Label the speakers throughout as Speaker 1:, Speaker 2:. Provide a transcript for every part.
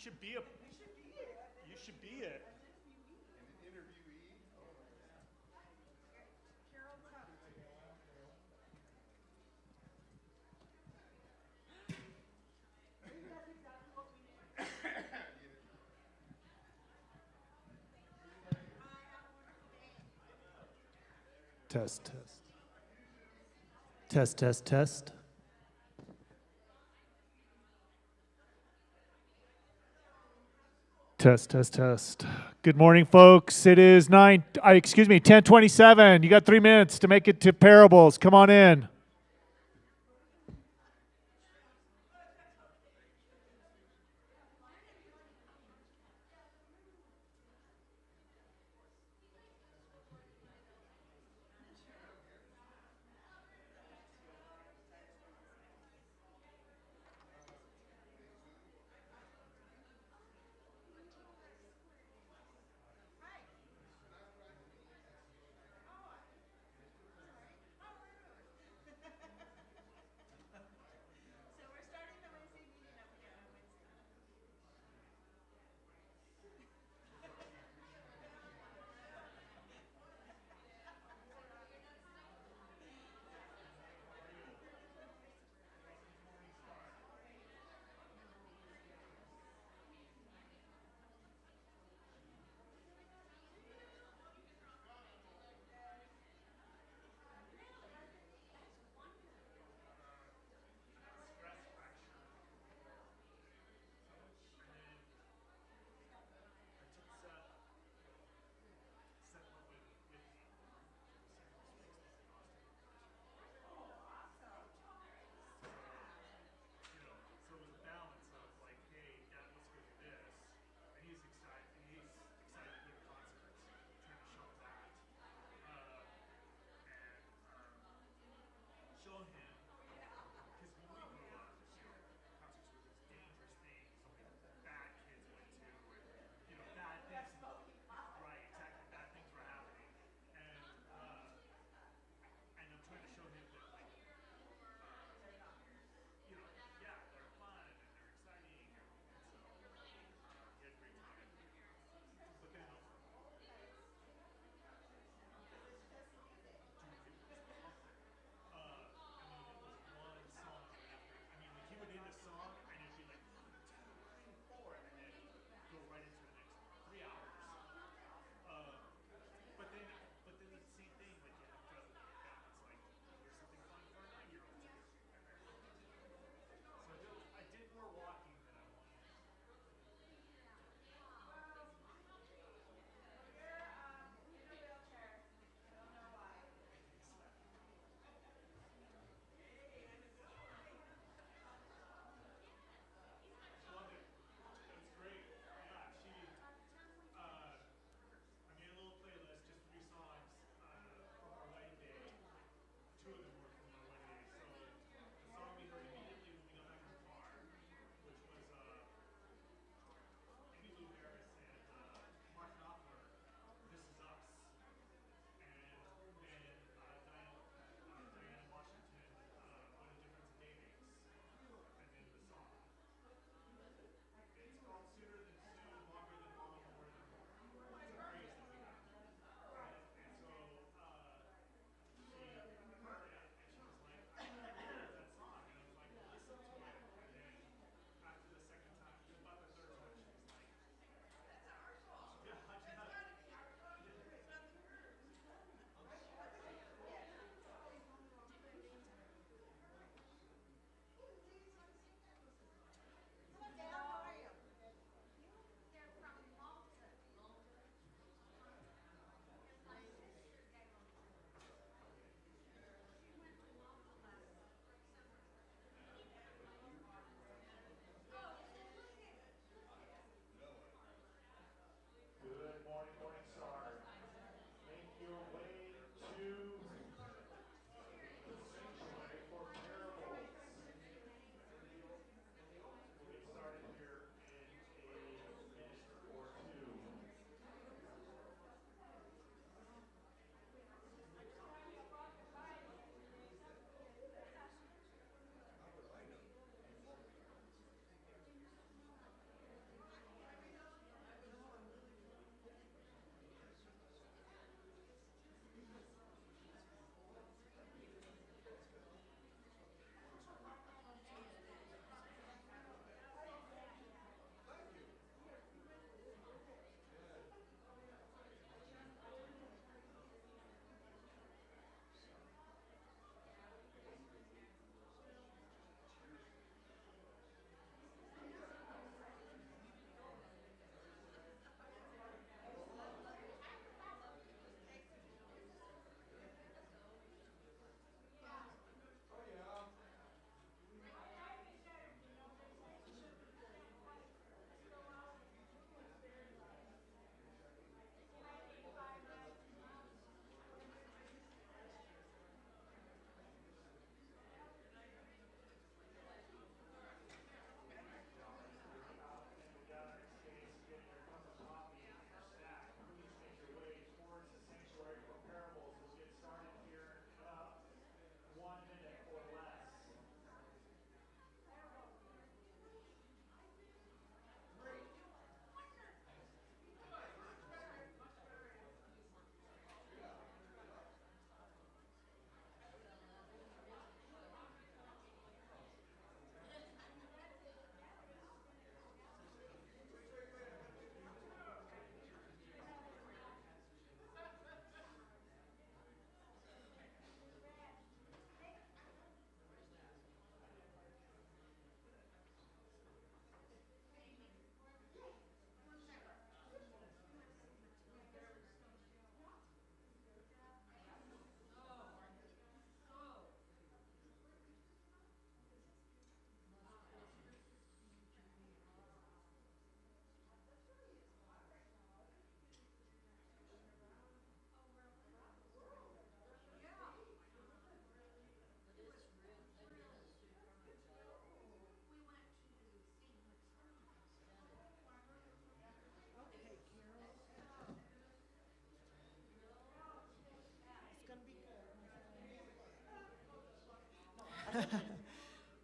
Speaker 1: should be a. You should be it.
Speaker 2: Test, test. Test, test, test. Test, test, test. Good morning, folks. It is 10:27. You got 3 minutes to make it to Parables. Come on in.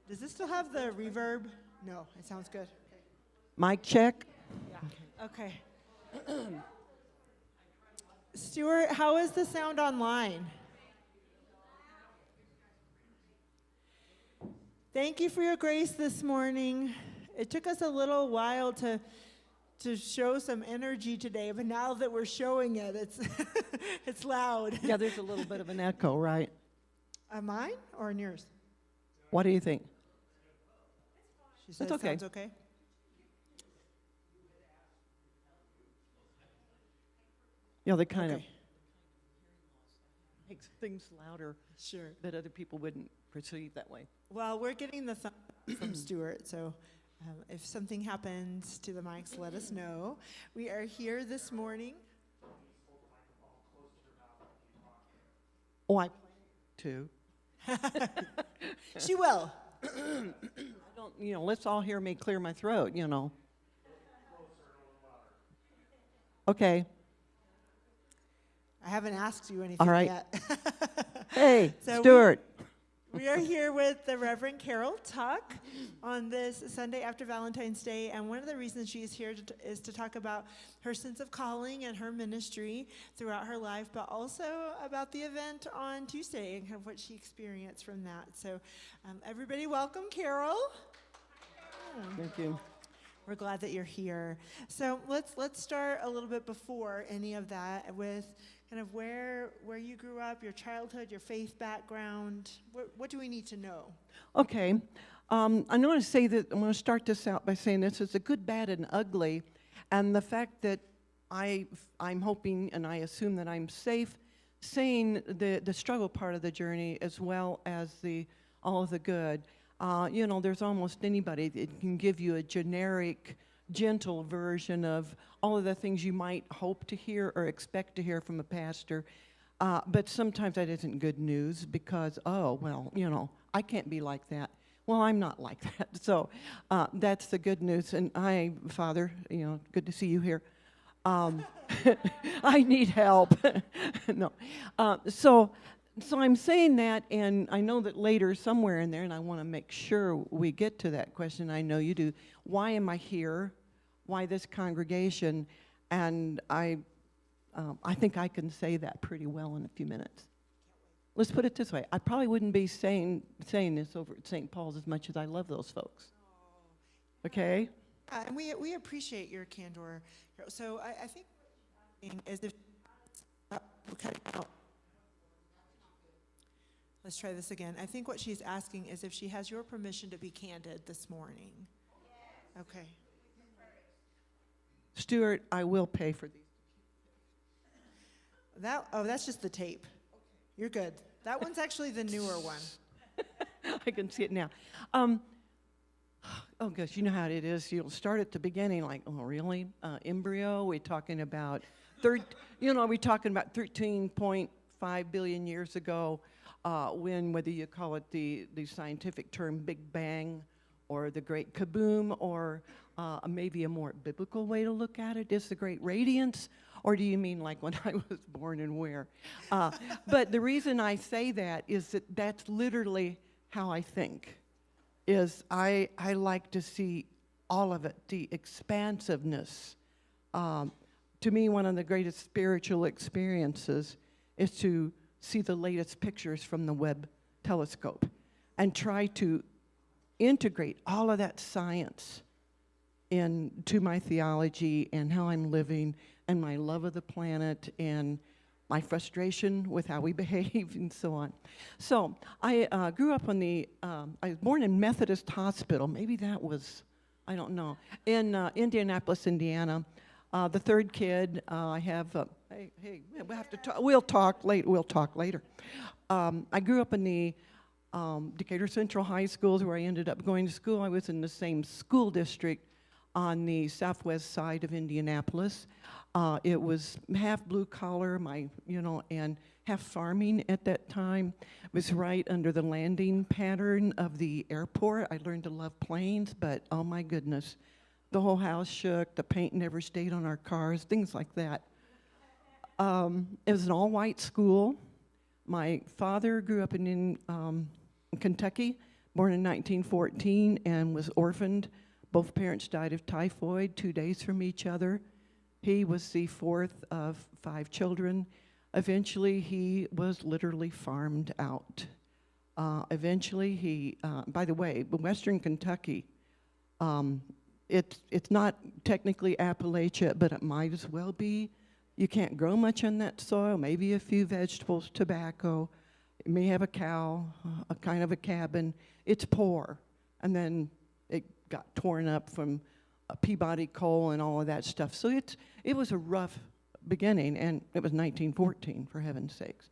Speaker 3: Does this still have the reverb? No, it sounds good.
Speaker 4: Mic check.
Speaker 3: Yeah. Okay. Stuart, how is the sound online? Thank you for your grace this morning. It took us a little while to show some energy today, but now that we're showing it, it's it's loud.
Speaker 4: Yeah, there's a little bit of an echo, right?
Speaker 3: Mine or in yours?
Speaker 4: What do you think?
Speaker 3: She says
Speaker 4: That's okay.
Speaker 3: sounds okay.
Speaker 4: Yeah, they kind of
Speaker 3: Okay.
Speaker 4: makes things louder
Speaker 3: Sure.
Speaker 4: that other people wouldn't perceive that way.
Speaker 3: Well, we're getting the thumb from Stuart, so if something happens to the mics, let us know. We are here this morning.
Speaker 4: Oh, I plan to.
Speaker 3: She will.
Speaker 4: I don't, let's all hear me clear my throat, Okay.
Speaker 3: I haven't asked you anything
Speaker 4: All right.
Speaker 3: yet.
Speaker 4: Hey,
Speaker 3: So
Speaker 4: Stuart.
Speaker 3: We are here with the Reverend Carol Tuck on this Sunday after Valentine's Day, and one of the reasons she is here is to talk about her sense of calling and her ministry throughout her life, but also about the event on Tuesday and kind of what she experienced from that. So everybody welcome Carol.
Speaker 4: Thank you.
Speaker 3: We're glad that you're here. So let's start a little bit before any of that with kind of where you grew up, your childhood, your faith background. What do we need to know?
Speaker 4: Okay. I'm going to start this out by saying this is a good, bad, and ugly. And the fact that I'm hoping and I assume that I'm safe saying the struggle part of the journey as well as all of the good. There's almost anybody that can give you a generic, gentle version of all of the things you might hope to hear or expect to hear from a pastor. But sometimes that isn't good news because, I can't be like that. Well, I'm not like that. So that's the good news. And Father, good to see you here. I need help. No. So I'm saying that, and I know that later somewhere in there, and I want to make sure we get to that question. I know you do. Why am I here? Why this congregation? And I think I can say that pretty well in a few minutes. Let's put it this way. I probably wouldn't be saying this over at St. Paul's as much as I love those folks. Okay?
Speaker 3: And we appreciate your candor. So I think is if let's try this again. I think what she's asking is if she has your permission to be candid this morning. Okay.
Speaker 4: Stuart, I will pay for these.
Speaker 3: That's just the tape. You're good. That one's actually the newer one.
Speaker 4: I can see it now. Oh gosh, you know how it is. You'll start at the beginning, like, oh really? Embryo? We're talking about 13.5 billion years ago. When whether you call it the scientific term Big Bang, or the Great Kaboom, or maybe a more biblical way to look at it is the Great Radiance, or do you mean like when I was born and where? But the reason I say that is that that's literally how I think. Is I like to see all of it, the expansiveness. To me, one of the greatest spiritual experiences is to see the latest pictures from the Webb telescope and try to integrate all of that science into my theology and how I'm living and my love of the planet and my frustration with how we behave and so on. So I grew up I was born in Methodist Hospital. Maybe that was, I don't know, in Indianapolis, Indiana. The third kid, I have, we'll talk later. I grew up in the Decatur Central High Schools where I ended up going to school. I was in the same school district on the southwest side of Indianapolis. It was half blue collar, and half farming at that time. It was right under the landing pattern of the airport. I learned to love planes, but oh my goodness, the whole house shook, the paint never stayed on our cars, things like that. It was an all-white school. My father grew up in Kentucky, born in 1914 and was orphaned. Both parents died of typhoid 2 days from each other. He was the fourth of 5 children. Eventually, he was literally farmed out. By the way, Western Kentucky, it's not technically Appalachia, but it might as well be. You can't grow much on that soil, maybe a few vegetables, tobacco. It may have a cow, a kind of a cabin. It's poor. And then it got torn up from Peabody coal and all of that stuff. So it was a rough beginning, and it was 1914, for heaven's sakes.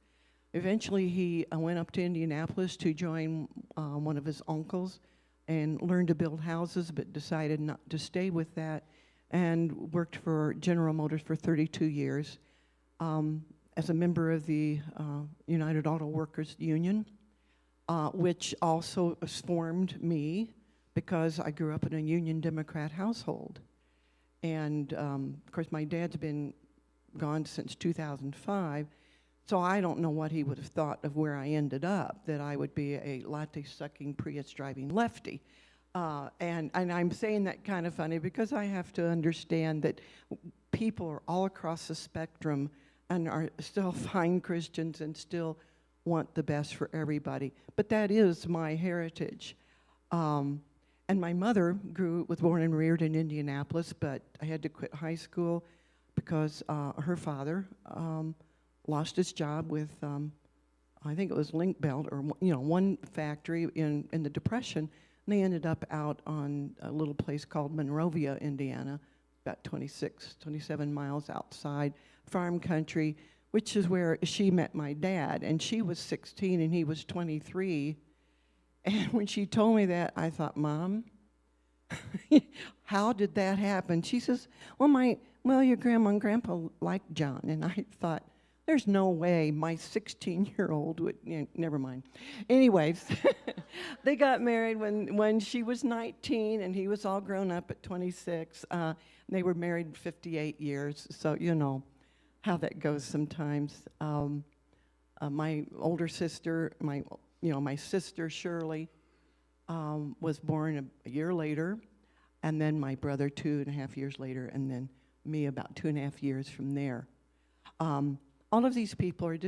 Speaker 4: Eventually, he went up to Indianapolis to join one of his uncles and learned to build houses, but decided not to stay with that, and worked for General Motors for 32 years as a member of the United Auto Workers Union, which also formed me because I grew up in a Union Democrat household. And of course, my dad's been gone since 2005, so I don't know what he would have thought of where I ended up, that I would be a latte-sucking, Prius-driving lefty. And I'm saying that kind of funny because I have to understand that people are all across the spectrum and are still fine Christians and still want the best for everybody. But that is my heritage. And my mother was born and reared in Indianapolis, but I had to quit high school because her father lost his job with, I think it was Link Belt, or one factory in the Depression. And they ended up out on a little place called Monrovia, Indiana, about 27 miles outside, farm country, which is where she met my dad. And she was 16 and he was 23. And when she told me that, I thought, Mom, how did that happen? She says, well, your grandma and grandpa liked John. And I thought, there's no way my 16-year-old would, never mind. Anyways, they got married when she was 19 and he was all grown up at 26. They were married 58 years, so you know how that goes sometimes. My older sister, my sister Shirley, was born a year later, and then my brother 2.5 years later, and then me about 2.5 years from there. All of these people are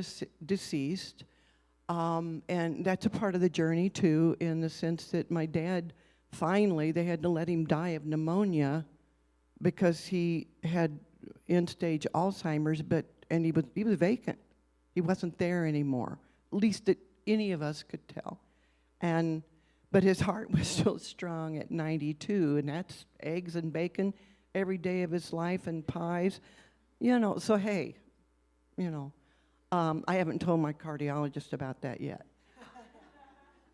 Speaker 4: deceased, and that's a part of the journey too, in the sense that my dad, finally, they had to let him die of pneumonia because he had end-stage Alzheimer's, and he was vacant. He wasn't there anymore, at least that any of us could tell. But his heart was still strong at 92, and that's eggs and bacon every day of his life and pies. So hey, I haven't told my cardiologist about that yet.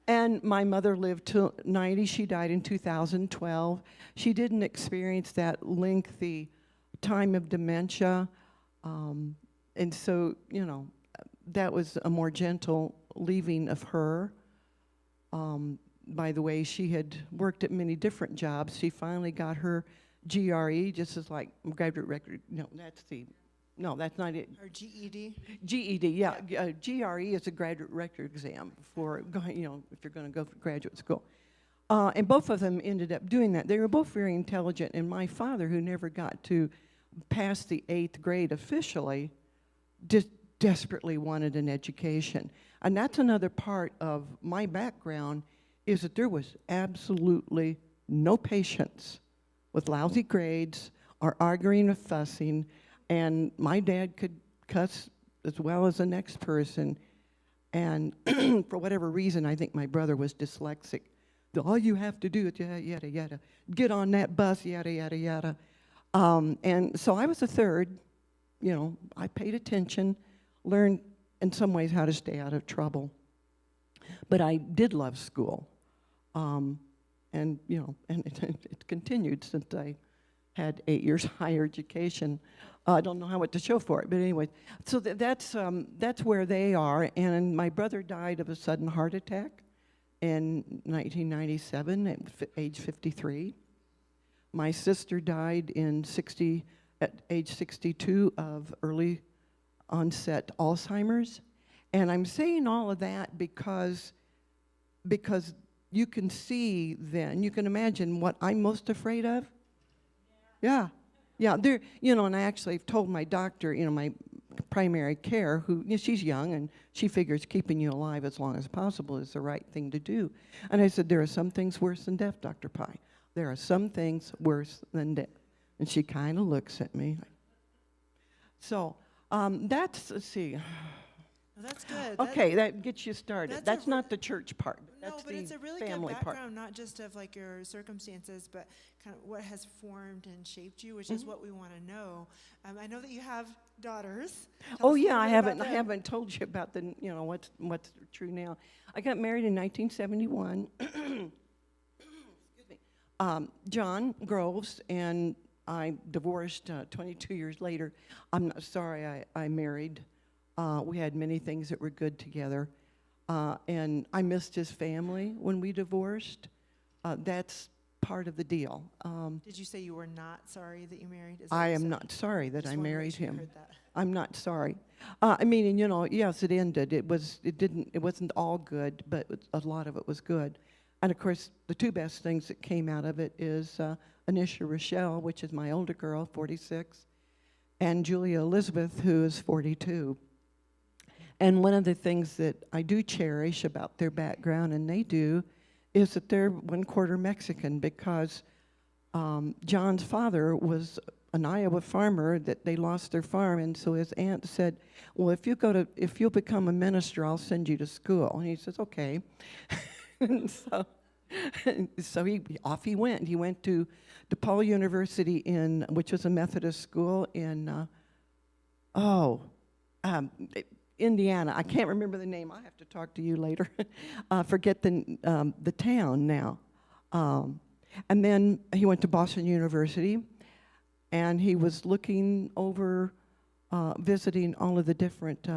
Speaker 4: And my mother lived till 90. She died in 2012. She didn't experience that lengthy time of dementia. And so, that was a more gentle leaving of her. By the way, she had worked at many different jobs. She finally got her GRE, just as like graduate record. No, that's not it.
Speaker 3: Or GED?
Speaker 4: GED, yeah. GRE is a graduate record exam for going, if you're going to go for graduate school. And both of them ended up doing that. They were both very intelligent, and my father, who never got to pass the 8th grade officially, just desperately wanted an education. And that's another part of my background, is that there was absolutely no patience with lousy grades or arguing or fussing. And my dad could cuss as well as the next person. And for whatever reason, I think my brother was dyslexic. All you have to do is yada, yada, yada. Get on that bus, yada, yada, yada. And so I was the third. I paid attention, learned in some ways how to stay out of trouble. But I did love school. And it continued since I had 8 years higher education. I don't know what to show for it, but anyway. So that's where they are. And my brother died of a sudden heart attack in 1997 at age 53. My sister died at age 62 of early onset Alzheimer's. And I'm saying all of that because you can see then, you can imagine what I'm most afraid of. Yeah, yeah. There, and I actually told my doctor, my primary care, who she's young and she figures keeping you alive as long as possible is the right thing to do. And I said, there are some things worse than death, Dr. Pye. There are some things worse than death. And she kind of looks at me. So let's see.
Speaker 3: Well, that's good.
Speaker 4: Okay, that gets you started.
Speaker 3: that's
Speaker 4: That's not the church part.
Speaker 3: No,
Speaker 4: That's
Speaker 3: but
Speaker 4: the
Speaker 3: it's a really good
Speaker 4: family
Speaker 3: background,
Speaker 4: part.
Speaker 3: not just of like your circumstances, but kind of what has formed and shaped you, which is what we want to know. I know that you have daughters. Tell
Speaker 4: Oh
Speaker 3: us a
Speaker 4: yeah,
Speaker 3: little
Speaker 4: I
Speaker 3: bit
Speaker 4: haven't
Speaker 3: about
Speaker 4: I
Speaker 3: them.
Speaker 4: haven't told you about the what's true now. I got married in 1971. Excuse me. John Groves, and I divorced 22 years later. I'm not sorry I married. We had many things that were good together. And I missed his family when we divorced. That's part of the deal.
Speaker 3: Did you say you were not sorry that you married? Is that
Speaker 4: I
Speaker 3: what you
Speaker 4: am
Speaker 3: said?
Speaker 4: not sorry that
Speaker 3: Just
Speaker 4: I
Speaker 3: wanted to make
Speaker 4: married
Speaker 3: sure you
Speaker 4: him.
Speaker 3: heard that.
Speaker 4: I'm not sorry. I mean, and yes, it ended. It wasn't all good, but a lot of it was good. And of course, the two best things that came out of it is Anisha Rochelle, which is my older girl, 46, and Julia Elizabeth, who is 42. And one of the things that I do cherish about their background, and they do, is that they're 1/4 Mexican, because John's father was an Iowa farmer that they lost their farm, and so his aunt said, well, if you'll become a minister, I'll send you to school. And he says, okay. And so off he went. He went to DePaul University, which was a Methodist school in, Indiana. I can't remember the name. I have to talk to you later. Forget the town now. And then he went to Boston University, and he was looking over, visiting all of the different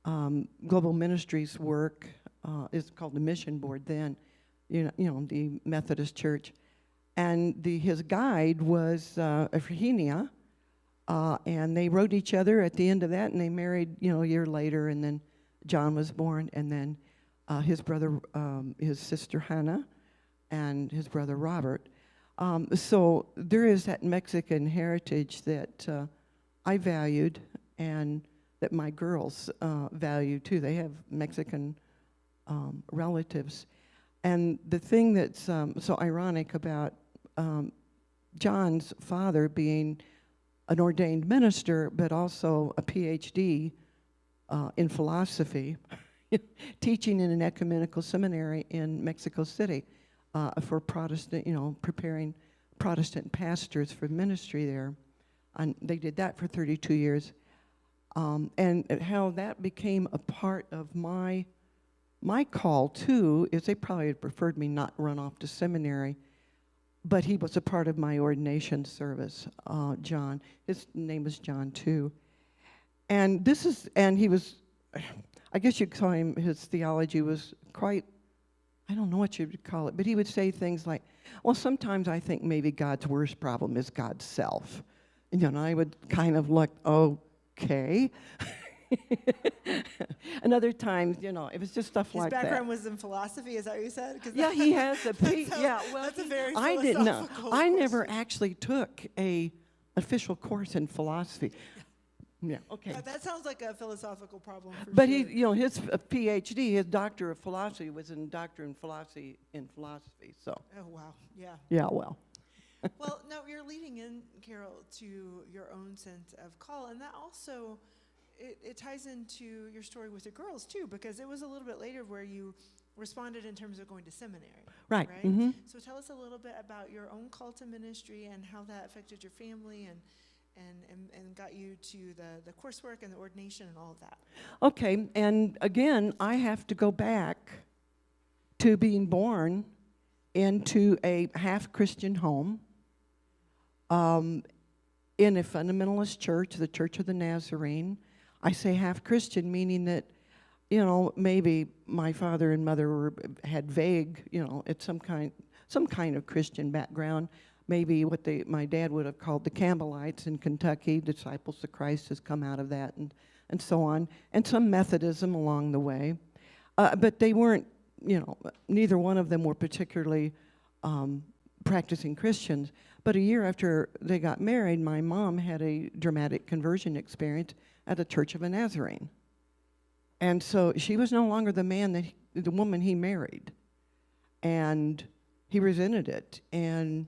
Speaker 4: global ministries work. It's called the Mission Board then, the Methodist Church. And his guide was Ephigenia. And they wrote each other at the end of that, and they married, a year later, and then John was born, and then his brother, his sister Hannah, and his brother Robert. So there is that Mexican heritage that I valued, and that my girls value too. They have Mexican relatives. And the thing that's so ironic about John's father being an ordained minister, but also a PhD in philosophy, teaching in an ecumenical seminary in Mexico City for Protestant, preparing Protestant pastors for ministry there. And they did that for 32 years. And how that became a part of my call, too, is they probably had preferred me not run off to seminary. But he was a part of my ordination service, John. His name was John, too. And he was, I guess you'd call him, his theology was quite, I don't know what you'd call it, but he would say things like, well, sometimes I think maybe God's worst problem is God's self. And I would kind of look, okay. And other times, it was just stuff like that.
Speaker 3: His background was in philosophy, is that what you said? 'Cause
Speaker 4: Yeah, he has a
Speaker 3: that's a very
Speaker 4: I didn't know.
Speaker 3: philosophical
Speaker 4: I never
Speaker 3: question.
Speaker 4: actually took a official course in philosophy. Yeah, okay.
Speaker 3: That sounds like a philosophical problem for
Speaker 4: But
Speaker 3: sure.
Speaker 4: his PhD, his doctor of philosophy was in doctor in philosophy So,
Speaker 3: Oh, wow, yeah.
Speaker 4: yeah, well.
Speaker 3: Well, no, you're leading in, Carol, to your own sense of call, and that also, it ties into your story with the girls, too, because it was a little bit later where you responded in terms of going to seminary.
Speaker 4: Right.
Speaker 3: Right?
Speaker 4: Mhm.
Speaker 3: So tell us a little bit about your own call to ministry and how that affected your family and got you to the coursework and the ordination and all of that.
Speaker 4: Okay, and again, I have to go back to being born into a half-Christian home in a fundamentalist church, the Church of the Nazarene. I say half-Christian, meaning that, maybe my father and mother had vague, it's some kind of Christian background. Maybe what my dad would have called the Campbellites in Kentucky, Disciples of Christ has come out of that, and so on, and some Methodism along the way. But they weren't neither one of them were particularly practicing Christians. But a year after they got married, my mom had a dramatic conversion experience at the Church of a Nazarene. And so she was no longer the woman he married. And he resented it. And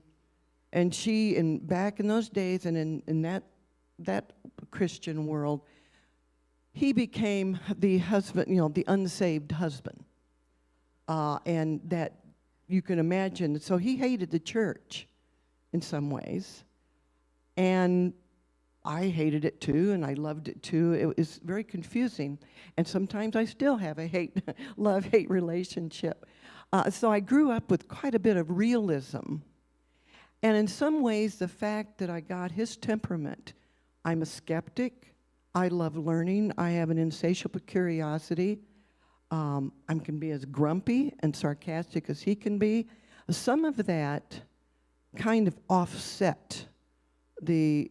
Speaker 4: she, back in those days and in that Christian world, he became the husband, the unsaved husband. And that you can imagine. So he hated the church in some ways. And I hated it too, and I loved it too. It was very confusing. And sometimes I still have a love-hate relationship. So I grew up with quite a bit of realism. And in some ways, the fact that I got his temperament, I'm a skeptic. I love learning. I have an insatiable curiosity. I can be as grumpy and sarcastic as he can be. Some of that kind of offset the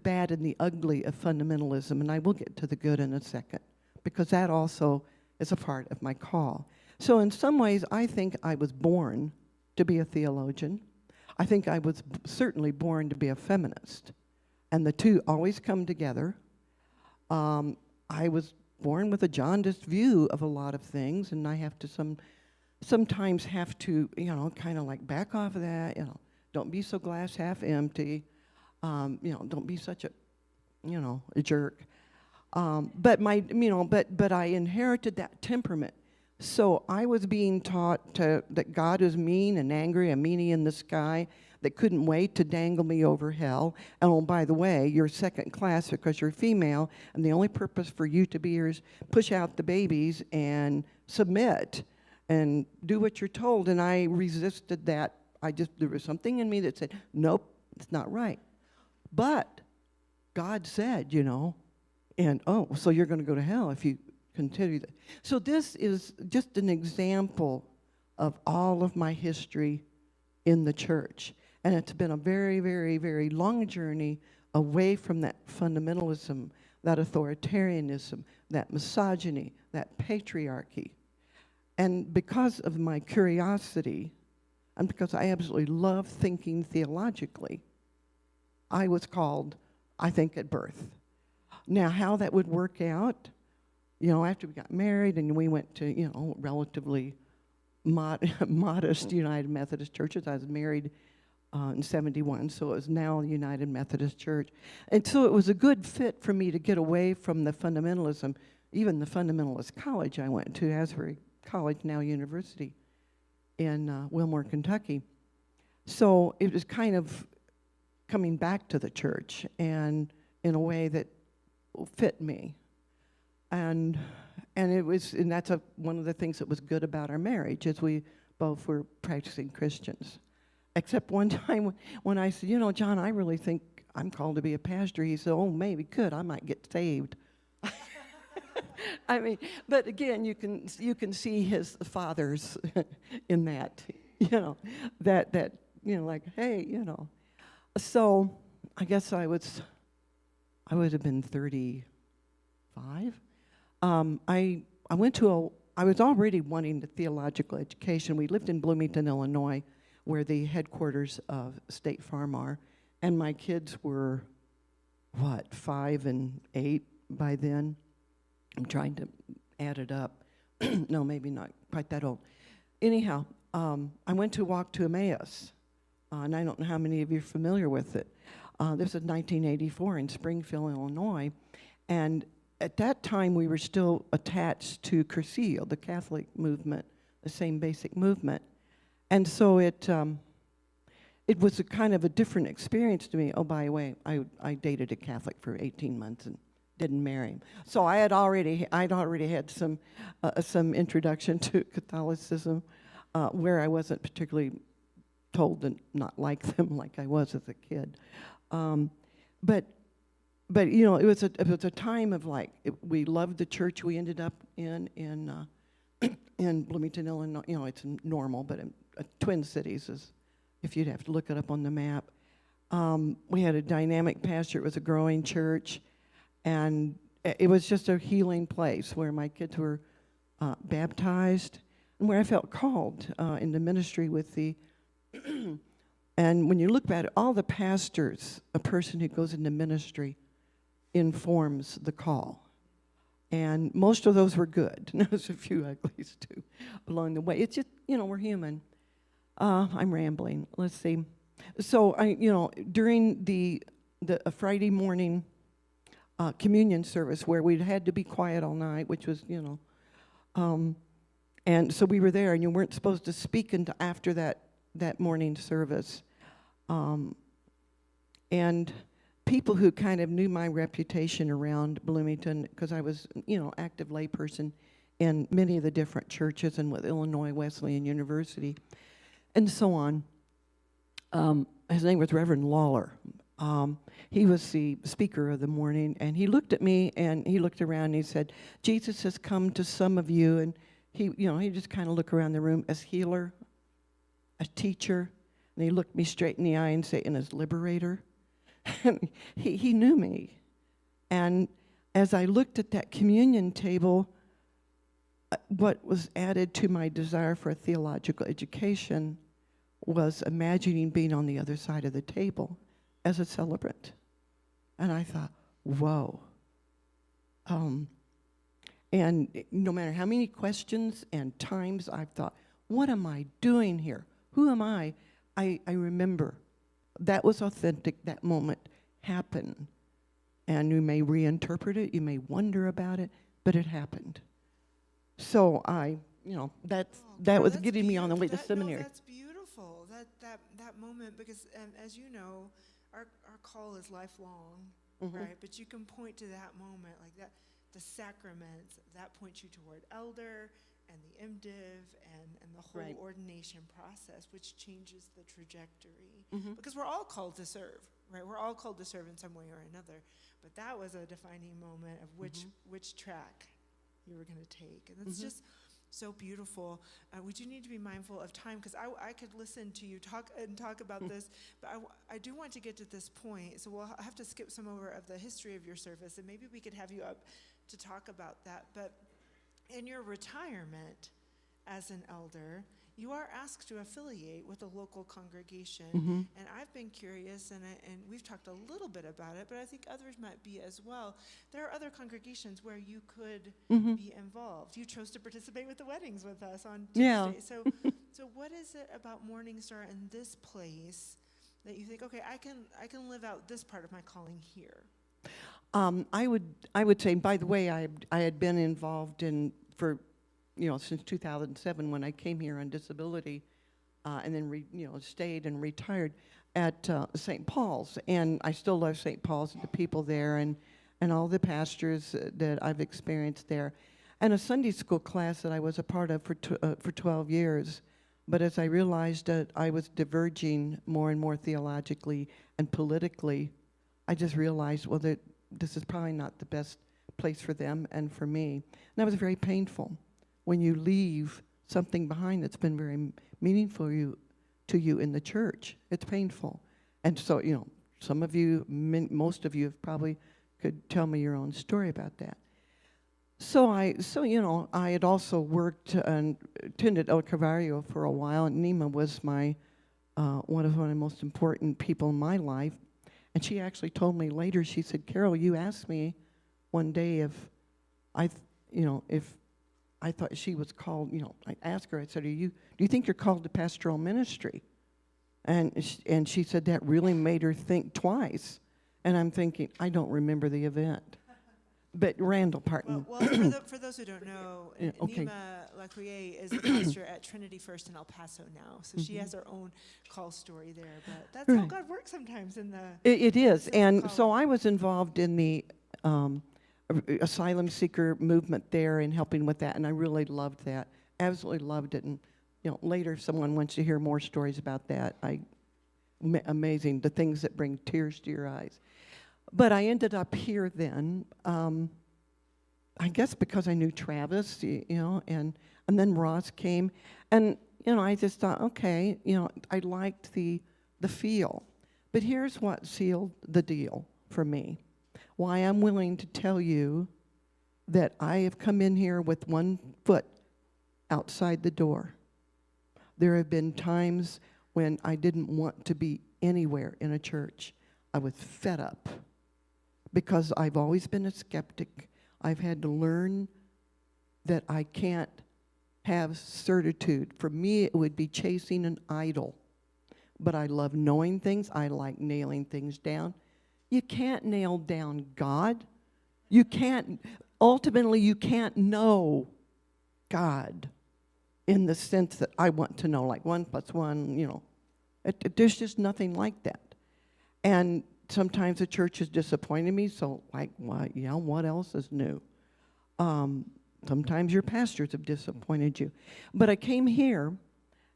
Speaker 4: bad and the ugly of fundamentalism, and I will get to the good in a second, because that also is a part of my call. So in some ways, I think I was born to be a theologian. I think I was certainly born to be a feminist, and the two always come together. I was born with a jaundiced view of a lot of things, and I have to sometimes have to, kind of like back off of that, don't be so glass half empty, don't be such a jerk. But I inherited that temperament. So I was being taught that God is mean and angry, a meanie in the sky that couldn't wait to dangle me over hell. And oh, by the way, you're second class because you're female, and the only purpose for you to be here is push out the babies and submit and do what you're told. And I resisted that. There was something in me that said, nope, it's not right. But God said, and so you're going to go to hell if you continue that. So this is just an example of all of my history in the church. And it's been a very, very, very long journey away from that fundamentalism, that authoritarianism, that misogyny, that patriarchy. And because of my curiosity, and because I absolutely love thinking theologically, I was called, I think, at birth. Now, how that would work out, after we got married and we went to, relatively modest United Methodist churches. I was married in 71, so it was now the United Methodist Church. And so it was a good fit for me to get away from the fundamentalism, even the fundamentalist college I went to, Asbury College, now university, in Wilmore, Kentucky. So it was kind of coming back to the church, and in a way that fit me. And that's one of the things that was good about our marriage, is we both were practicing Christians. Except one time when I said, John, I really think I'm called to be a pastor. He said, oh, maybe good, I might get saved. But again, you can see his fathers in that, like, hey, So I guess I would have been 35. I was already wanting the theological education. We lived in Bloomington, Illinois, where the headquarters of State Farm are, and my kids were, 5 and 8 by then. I'm trying to add it up. No, maybe not quite that old. Anyhow, I went to Walk to Emmaus, and I don't know how many of you are familiar with it. This was 1984 in Springfield, Illinois, and at that time we were still attached to Cursillo, the Catholic movement, the same basic movement. And so it was a kind of a different experience to me. Oh, by the way, I dated a Catholic for 18 months and didn't marry him. So I'd already had some introduction to Catholicism, where I wasn't particularly told to not like them like I was as a kid. But it was a time of we loved the church we ended up in Bloomington, Illinois. It's normal, but in Twin Cities is, if you'd have to look it up on the map. We had a dynamic pastor. It was a growing church, and it was just a healing place where my kids were baptized. and where I felt called in the ministry with the, and when you look at it, all the pastors, a person who goes into ministry informs the call. And most of those were good. There's a few uglies too along the way. It's just, we're human. I'm rambling. Let's see. So during the Friday morning communion service where we'd had to be quiet all night, which was, and so we were there, and you weren't supposed to speak until after that morning service. And people who kind of knew my reputation around Bloomington, because I was, active layperson in many of the different churches and with Illinois Wesleyan University, and so on. His name was Reverend Lawler. He was the speaker of the morning, and he looked at me, and he looked around, and he said, "Jesus has come to some of you," and he just kind of looked around the room as healer, as teacher, and he looked me straight in the eye and said, "And as liberator." And he knew me. And as I looked at that communion table, what was added to my desire for a theological education was imagining being on the other side of the table as a celebrant. And I thought, whoa. And no matter how many questions and times I've thought, what am I doing here? Who am I? I remember that was authentic, that moment happened. And you may reinterpret it, you may wonder about it, but it happened. So that was getting me on the way to seminary.
Speaker 3: No, that's beautiful, that moment, because as you know, our call is lifelong, right? But you can point to that moment, like that, the sacraments, that point you toward elder, and the MDiv, and the whole ordination process, which changes the trajectory. Because we're all called to serve, right? We're all called to serve in some way or another. But that was a defining moment of which track you were going to take. And it's just so beautiful. We do need to be mindful of time, because I could listen to you talk about this, but I do want to get to this point. So we'll have to skip some over of the history of your service, and maybe we could have you up to talk about that. But in your retirement as an elder, you are asked to affiliate with a local congregation. And I've been curious, and we've talked a little bit about it, but I think others might be as well. There are other congregations where you could be involved. You chose to participate with the weddings with us on Tuesday.
Speaker 4: Yeah.
Speaker 3: So what is it about Morning Star in this place that you think, okay, I can live out this part of my calling here?
Speaker 4: I would say, by the way, I had been involved since 2007 when I came here on disability, and then stayed and retired at St. Paul's, and I still love St. Paul's and the people there, and all the pastors that I've experienced there, and a Sunday school class that I was a part of for 12 years. But as I realized that I was diverging more and more theologically and politically, I just realized, well, that this is probably not the best place for them and for me. And that was very painful. When you leave something behind that's been very meaningful to you in the church, it's painful. And so, some of you, most of you have probably could tell me your own story about that. So I had also worked and attended El Calvario for a while, and Nima was my one of the most important people in my life. And she actually told me later, she said, "Carol, you asked me one day if I thought she was called, I asked her, I said, do you think you're called to pastoral ministry?" And she said that really made her think twice. And I'm thinking, I don't remember the event. But Randall Parton.
Speaker 3: Well, for those who don't know,
Speaker 4: okay.
Speaker 3: Nima Lacuille is the pastor at Trinity First in El Paso now. So she has her own call story there. But that's how God works sometimes in the...
Speaker 4: It is. And
Speaker 3: calling.
Speaker 4: so I was involved in the asylum seeker movement there and helping with that. And I really loved that. Absolutely loved it. And, later if someone wants to hear more stories about that, amazing, the things that bring tears to your eyes. But I ended up here then, I guess because I knew Travis, and then Ross came. And, I just thought, okay, I liked the feel. But here's what sealed the deal for me. Why I'm willing to tell you that I have come in here with one foot outside the door. There have been times when I didn't want to be anywhere in a church. I was fed up because I've always been a skeptic. I've had to learn that I can't have certitude. For me, it would be chasing an idol. But I love knowing things. I like nailing things down. You can't nail down God. You can't, ultimately, you can't know God in the sense that I want to know, like 1 + 1, there's just nothing like that. And sometimes the church has disappointed me, so like, what else is new? Sometimes your pastors have disappointed you. But I came here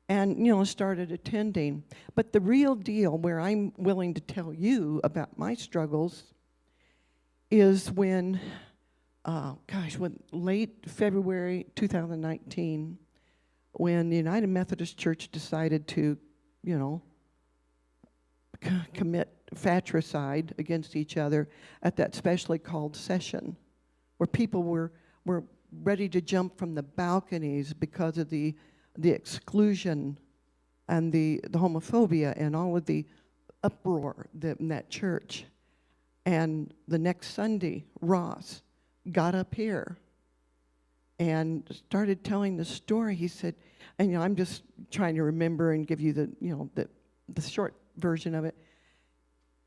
Speaker 4: and, started attending. But the real deal where I'm willing to tell you about my struggles is when late February 2019, when the United Methodist Church decided to, commit fratricide against each other at that specially called session, where people were ready to jump from the balconies because of the exclusion and the homophobia and all of the uproar in that church. And the next Sunday, Ross got up here and started telling the story. He said, and I'm just trying to remember and give you the short version of it.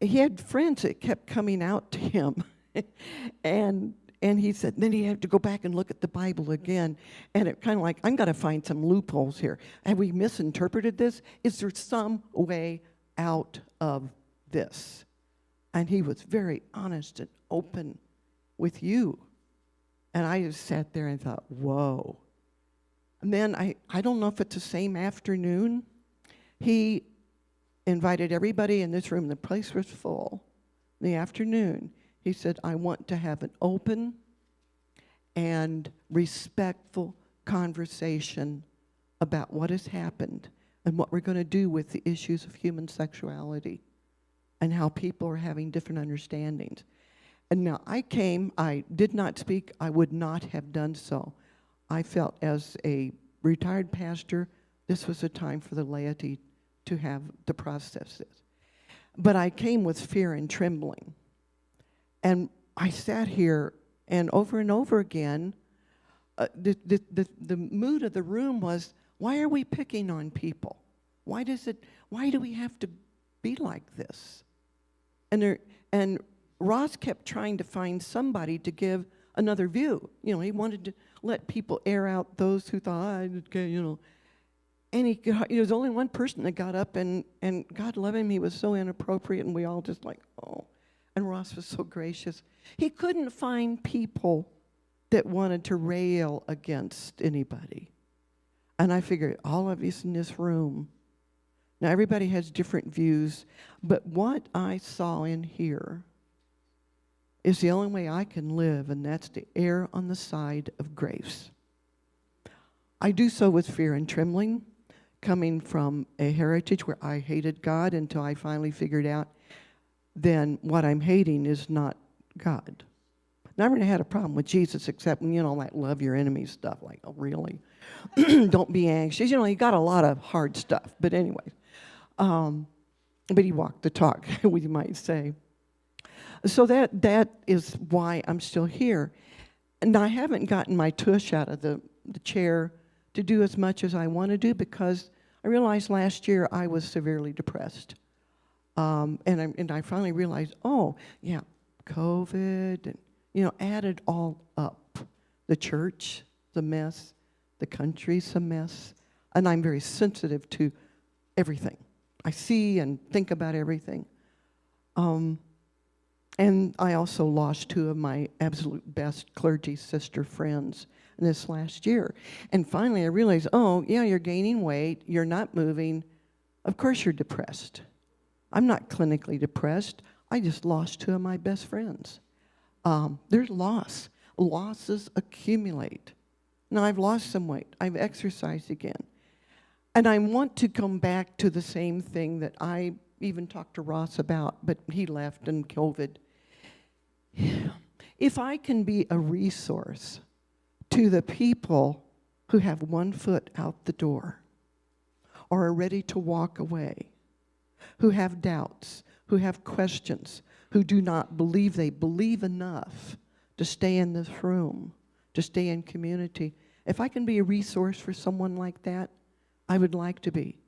Speaker 4: He had friends that kept coming out to him, and he said, then he had to go back and look at the Bible again, and it kind of like, I'm got to find some loopholes here. Have we misinterpreted this? Is there some way out of this? And he was very honest and open with you. And I just sat there and thought, whoa. And then I don't know if it's the same afternoon, he invited everybody in this room. The place was full. In the afternoon, he said, I want to have an open and respectful conversation about what has happened and what we're going to do with the issues of human sexuality and how people are having different understandings. And now I did not speak. I would not have done so. I felt as a retired pastor, this was a time for the laity to have to process this. But I came with fear and trembling. And I sat here, and over again, the mood of the room was, why are we picking on people? Why do we have to be like this? And Ross kept trying to find somebody to give another view. He wanted to let people air out those who thought, and there's only one person that got up, and God love him, he was so inappropriate, and we all just like, oh. And Ross was so gracious. He couldn't find people that wanted to rail against anybody. And I figured, all of us in this room, now everybody has different views, but what I saw in here is the only way I can live, and that's to err on the side of grace. I do so with fear and trembling, coming from a heritage where I hated God until I finally figured out then what I'm hating is not God. Never really had a problem with Jesus except, like love your enemies stuff, like, oh, really? Don't be anxious. He got a lot of hard stuff, but anyway. But he walked the talk, we might say. So that is why I'm still here. And I haven't gotten my tush out of the chair to do as much as I want to do because I realized last year I was severely depressed. And I finally realized, COVID, and, added all up. The church, the mess, the country's a mess, and I'm very sensitive to everything. I see and think about everything. And I also lost two of my absolute best clergy sister friends this last year. And finally I realized, you're gaining weight, you're not moving, of course you're depressed. I'm not clinically depressed. I just lost two of my best friends. There's loss. Losses accumulate. Now, I've lost some weight. I've exercised again. And I want to come back to the same thing that I even talked to Ross about, but he left in COVID. If I can be a resource to the people who have one foot out the door or are ready to walk away, who have doubts, who have questions, who do not believe they believe enough to stay in this room, to stay in community. If I can be a resource for someone like that, I would like to be.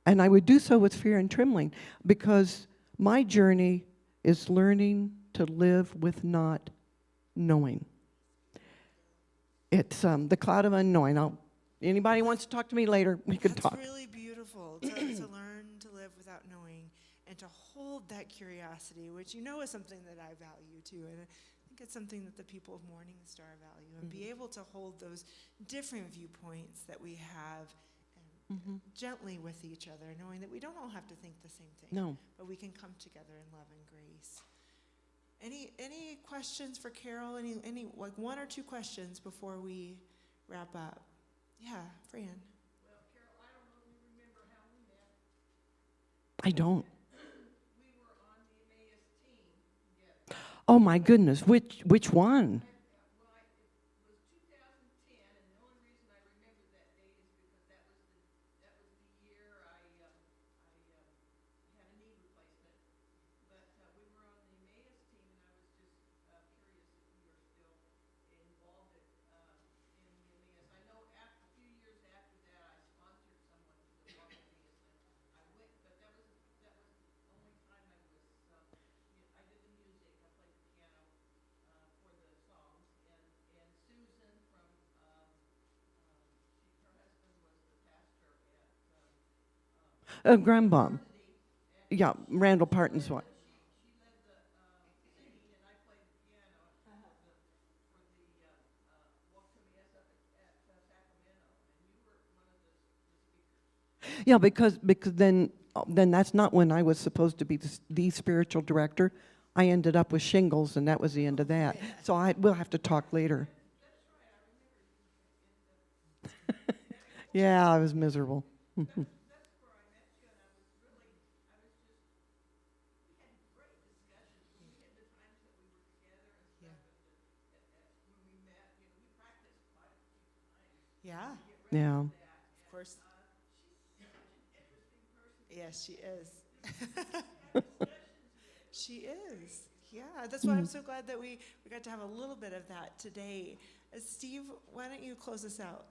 Speaker 4: And I would do so with fear and trembling, because my journey is learning to live with not knowing. It's the cloud of unknowing. Anybody wants to talk to me later, we can
Speaker 3: That's
Speaker 4: talk.
Speaker 3: really beautiful to learn to live without knowing and to hold that curiosity, which you know is something that I value too. And I think it's something that the people of Morning Star value, and be able to hold those different viewpoints that we have and gently with each other, knowing that we don't all have to think the same thing.
Speaker 4: No.
Speaker 3: But we can come together in love and grace. Any questions for Carol? Any like one or two questions before we wrap up? Yeah, Fran.
Speaker 5: Well, Carol, I don't know if you remember how we met.
Speaker 4: I don't.
Speaker 5: We were on the Emmaus team together.
Speaker 4: Oh my goodness, which one?
Speaker 5: Well, it was 2010, and the only reason I remember that date is because that was the year I had a knee replacement. But we were on the Emmaus team, and I was just curious if you were still involved in the Emmaus. I know a few years after that, I sponsored someone to the walk Emmaus, and I went, but that was the only time I was. I did the music. I played the piano for the songs, and Susan from her husband was the pastor at
Speaker 4: Grandbom. Yeah, Randall Parton's wife.
Speaker 5: she led the singing, and I played the piano for the walk to Emmaus up at Sacramento, and you were one of the speakers.
Speaker 4: Yeah, because then that's not when I was supposed to be the spiritual director. I ended up with shingles, and that was the end of that. So we'll have to talk later. Yeah, I was miserable.
Speaker 5: That's where I met you, and I was just, we had great discussions. We had the times that we were together and stuff, and when we met, we practiced quite a few times.
Speaker 3: Yeah,
Speaker 4: Yeah.
Speaker 3: of course.
Speaker 5: She's such an interesting person.
Speaker 3: Yes, she is. She is. Yeah, that's why I'm so glad that we got to have a little bit of that today. Steve, why don't you close us out?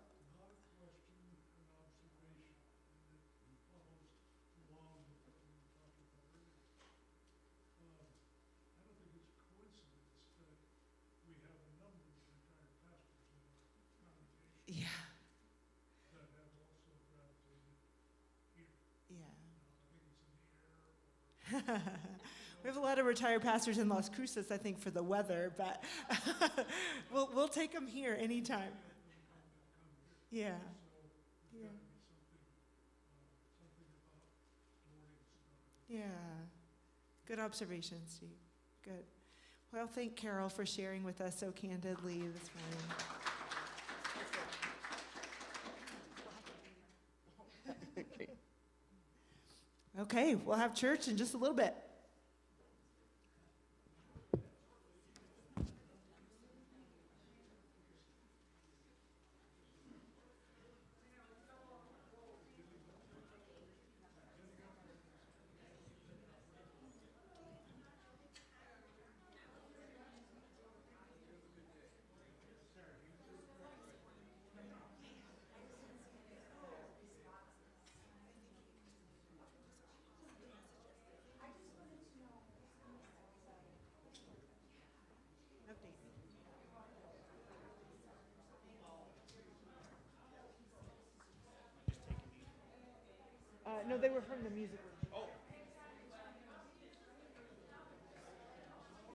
Speaker 3: Yeah. Yeah. We have a lot of retired pastors in Las Cruces, I think, for the weather, but we'll take them here anytime. Yeah. Yeah. Yeah. Good observation, Steve. Good. Well, thank Carol for sharing with us so candidly this morning. Okay, we'll have church in just a little bit. No, they were from the music room.